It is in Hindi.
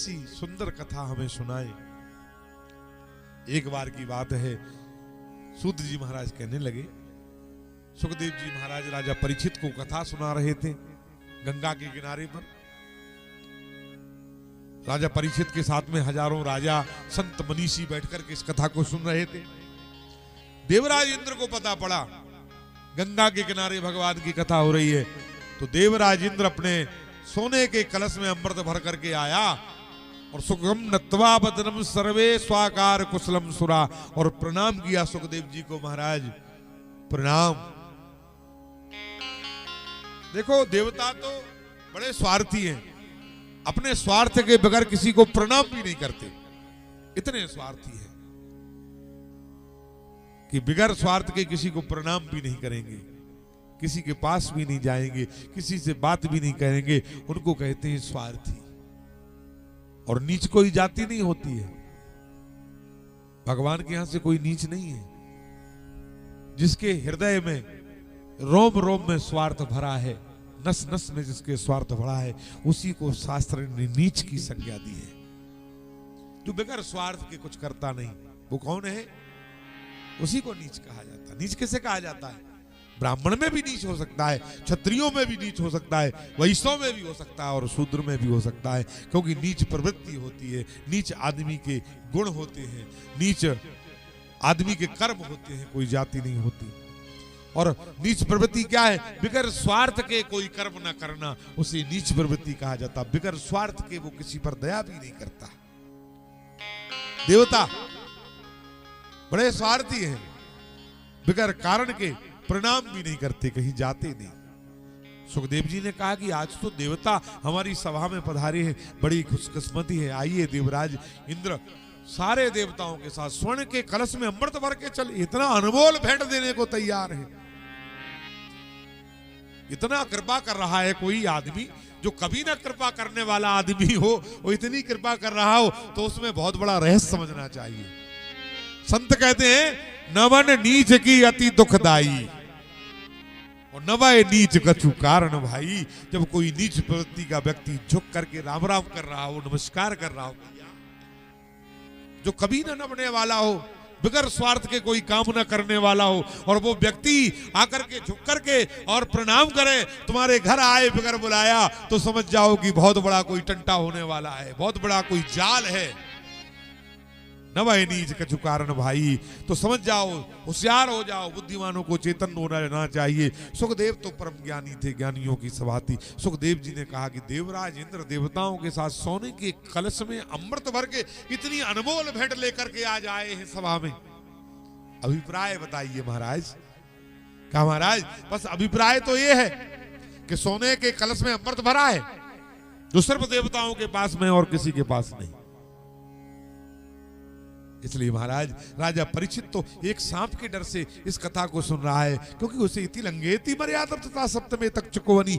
ऐसी सुंदर कथा हमें सुनाए। एक बार की बात है, सूत जी महाराज कहने लगे, सुखदेव जी महाराज राजा परीक्षित को कथा सुना रहे थे गंगा के किनारे पर। राजा परीक्षित के साथ में हजारों राजा संत मनीषी बैठकर के इस कथा को सुन रहे थे। देवराज इंद्र को पता पड़ा गंगा के किनारे भगवान की कथा हो रही है, तो देवराज इंद्र अपने सोने के कलश में अमृत भर करके आया और सुखम नत्वा बदनम सर्वे स्वाकार कुशलम सुरा, और प्रणाम किया सुखदेव जी को। महाराज प्रणाम। देखो देवता तो बड़े स्वार्थी हैं, अपने स्वार्थ के बगैर किसी को प्रणाम भी नहीं करते, इतने स्वार्थी हैं कि बिगर स्वार्थ के किसी को प्रणाम भी नहीं करेंगे, किसी के पास भी नहीं जाएंगे, किसी से बात भी नहीं करेंगे। उनको कहते हैं स्वार्थी। और नीच कोई जाति नहीं होती है, भगवान के यहां से कोई नीच नहीं है। जिसके हृदय में रोम रोम में स्वार्थ भरा है, नस नस में जिसके स्वार्थ भरा है, उसी को शास्त्र ने नीच की संज्ञा दी है। जो बगैर स्वार्थ के कुछ करता नहीं, वो कौन है? उसी को नीच कहा जाता है। नीच किसे कहा जाता है? ब्राह्मण में भी नीच हो सकता है, क्षत्रियों में भी नीच हो सकता है, वैश्यों में भी हो सकता है और शूद्र में भी हो सकता है, क्योंकि नीच प्रवृत्ति होती है, नीच आदमी के गुण होते हैं, नीच आदमी के कर्म होते हैं, कोई जाति नहीं होती। और नीच प्रवृत्ति क्या है? बिगर स्वार्थ के कोई कर्म न करना, उसे नीच प्रवृत्ति कहा जाता। बिगर स्वार्थ के वो किसी पर दया भी नहीं करता। देवता बड़े स्वार्थी हैं, बिगर कारण के प्रणाम भी नहीं करते, कहीं जाते नहीं। सुखदेव जी ने कहा कि आज तो देवता हमारी सभा में पधारे हैं, बड़ी खुशकिस्मती है। आइए देवराज इंद्र सारे देवताओं के साथ स्वर्ण के कलश में अमृत भर के चल, इतना अनमोल भेंट देने को तैयार है। इतना कृपा कर रहा है कोई आदमी जो कभी ना कृपा करने वाला आदमी हो, वो इतनी कृपा कर रहा हो, तो उसमें बहुत बड़ा रहस्य समझना चाहिए। संत कहते हैं नवन नीच की अति दुखदाई, और नवय नीच कछु कारण भाई। जब कोई नीच प्रवृत्ति का व्यक्ति झुक करके राम राम कर रहा हो, नमस्कार कर रहा हो, जो कभी ना नबने वाला हो, बिगर स्वार्थ के कोई काम न करने वाला हो, और वो व्यक्ति आकर के झुक करके और प्रणाम करे, तुम्हारे घर आए बिगर बुलाया, तो समझ जाओ कि बहुत बड़ा कोई टंटा होने वाला है, बहुत बड़ा कोई जाल है। नवय नीच कछु कारण भाई, तो समझ जाओ, होशियार हो जाओ। बुद्धिमानों को चेतन होना चाहिए। सुखदेव तो परम ज्ञानी थे, ज्ञानियों की सभा थी। सुखदेव जी ने कहा कि देवराज इंद्र देवताओं के साथ सोने के कलश में अमृत भर के इतनी अनमोल भेंट लेकर के आज आए हैं सभा में। अभिप्राय बताइए महाराज। कहा महाराज बस अभिप्राय तो ये है कि सोने के कलश में अमृत भरा है, जो सिर्फ देवताओं के पास में और किसी के पास नहीं। इसलिए महाराज राजा परीक्षित तो एक सांप के डर से इस कथा को सुन रहा है, क्योंकि उसे इति लंघेति मर्यादा तथा सप्तमे तक चुकोवनी,